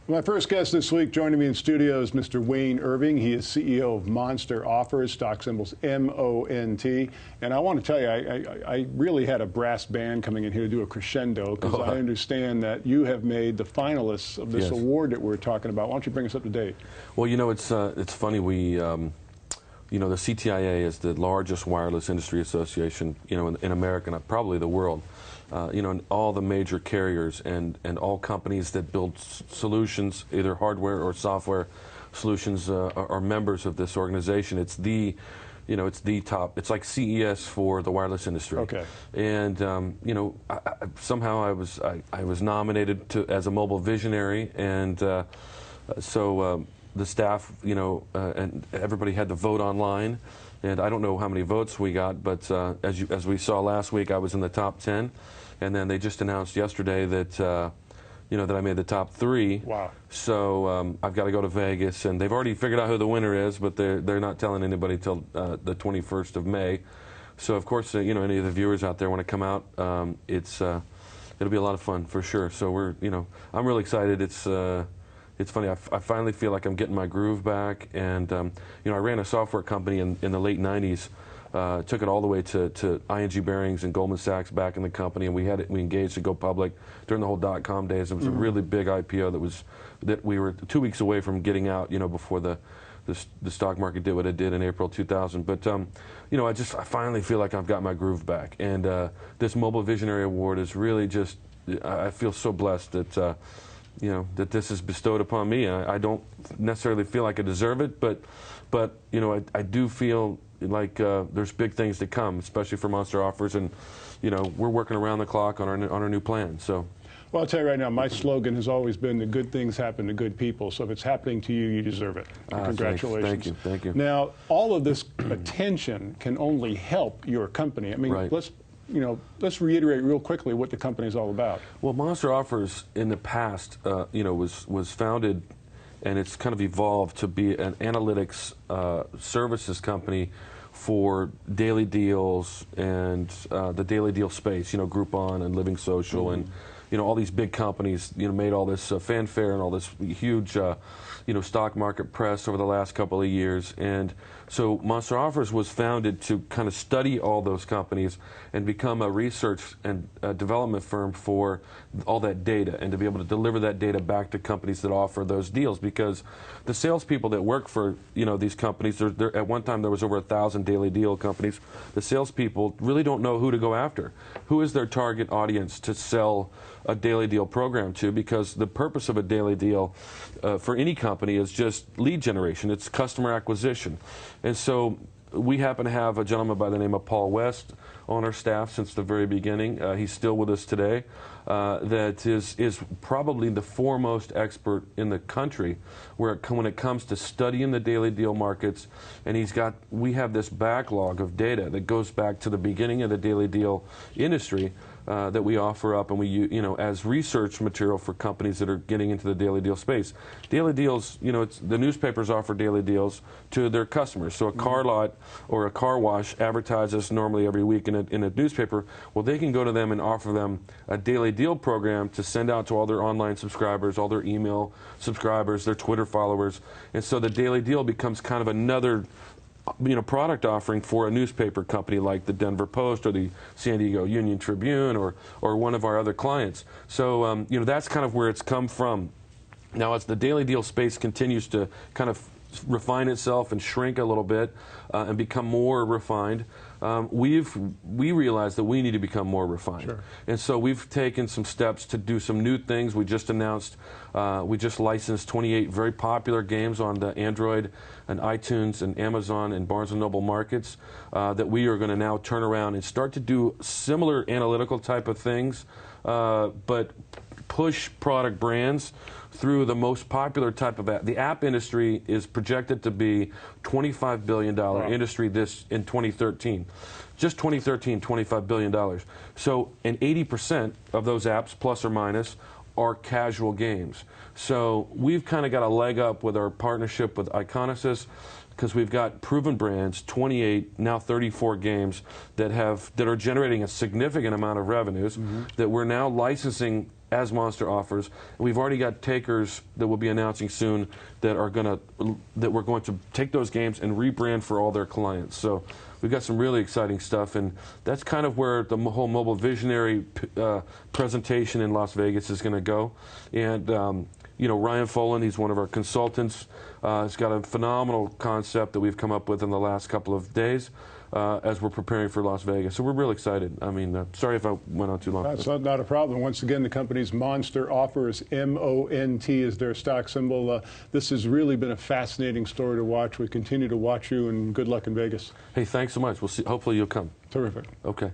My first guest this week joining me in studio is Mr. Wayne Irving. He is CEO of Monster Offers, stock symbols MONT. And I want to tell you, I really had a brass band coming in here to do a crescendo because I understand that you have made the finalists of this award that we're talking about. Why don't you bring us up to date? Well, you know, it's funny. We, you know, the CTIA is the largest wireless industry association, you know, in America and probably the world. You know, and all the major carriers and all companies that build solutions, either hardware or software solutions, are members of this organization. It's the, you know, it's the top. It's like CES for the wireless industry. Okay. And you know, somehow I was nominated as a mobile visionary, and so the staff, you know, and everybody had to vote online. And I don't know how many votes we got, but as we saw last week, I was in the top 10. And then they just announced yesterday that, you know, that I made the top 3. Wow. So I've got to go to Vegas, and they've already figured out who the winner is, but they're not telling anybody till the 21st of May. So of course, you know, any of the viewers out there want to come out, it'll be a lot of fun for sure. So we're, you know, I'm really excited. It's funny. I finally feel like I'm getting my groove back, and you know, I ran a software company in the late '90s. Took it all the way to ING Bearings and Goldman Sachs back in the company, and we engaged to go public during the whole .com days. It was a really big IPO that we were 2 weeks away from getting out, you know, before the stock market did what it did in April 2000. But you know, I finally feel like I've got my groove back, and this Mobile Visionary Award is really just, I feel so blessed that you know, that this is bestowed upon me. I don't necessarily feel like I deserve it, but you know, I do feel like there's big things to come, especially for Monster Offers, and you know, we're working around the clock on our new plan. So, well, I'll tell you right now, my slogan has always been the good things happen to good people. So if it's happening to you, you deserve it. Congratulations. Thank you. Now, all of this attention can only help your company. I mean, let's reiterate real quickly what the company is all about. Well, Monster Offers in the past, you know, was founded, and it's kind of evolved to be an analytics services company for daily deals and the daily deal space. You know, Groupon and Living Social and, you know, all these big companies, you know, made all this fanfare and all this huge, you know, stock market press over the last couple of years. And so Monster Offers was founded to kind of study all those companies and become a research and development firm for all that data, and to be able to deliver that data back to companies that offer those deals. Because the salespeople that work for, you know, these companies, at one time there was over 1,000 daily deal companies. The salespeople really don't know who to go after. Who is their target audience to sell a daily deal program to? Because the purpose of a daily deal for any company is just lead generation. It's customer acquisition. And so we happen to have a gentleman by the name of Paul West on our staff since the very beginning. He's still with us today. That is probably the foremost expert in the country when it comes to studying the daily deal markets. And we have this backlog of data that goes back to the beginning of the daily deal industry that we offer up, and we, you know, as research material for companies that are getting into the daily deal space. Daily deals, you know, the newspapers offer daily deals to their customers. So a car lot or a car wash advertises normally every week in a newspaper. Well, they can go to them and offer them a daily deal program to send out to all their online subscribers, all their email subscribers, their Twitter followers. And so the daily deal becomes kind of another, you know, product offering for a newspaper company like the Denver Post or the San Diego Union Tribune or one of our other clients. So you know, that's kind of where it's come from. Now, as the daily deal space continues to kind of refine itself and shrink a little bit and become more refined, we realized that we need to become more refined. Sure. And so we've taken some steps to do some new things. We just announced, we just licensed 28 very popular games on the Android and iTunes and Amazon and Barnes & Noble markets that we are going to now turn around and start to do similar analytical type of things, but push product brands through the most popular type of app. The app industry is projected to be $25 billion industry in 2013. Just 2013, $25 billion. So, and 80% of those apps, plus or minus, are casual games. So we've kind of got a leg up with our partnership with Iconisys, because we've got proven brands, 28, now 34 games that are generating a significant amount of revenues that we're now licensing as Monster offers. And we've already got takers that we'll be announcing soon that we're going to take those games and rebrand for all their clients. So we've got some really exciting stuff, and that's kind of where the whole mobile visionary presentation in Las Vegas is going to go. And you know, Ryan Folan, he's one of our consultants. He's got a phenomenal concept that we've come up with in the last couple of days as we're preparing for Las Vegas. So we're real excited. I mean, sorry if I went on too long. That's not a problem. Once again, the company's Monster offers, M-O-N-T is their stock symbol. This has really been a fascinating story to watch. We continue to watch you, and good luck in Vegas. Hey, thanks so much. We'll see. Hopefully you'll come. Terrific. Okay.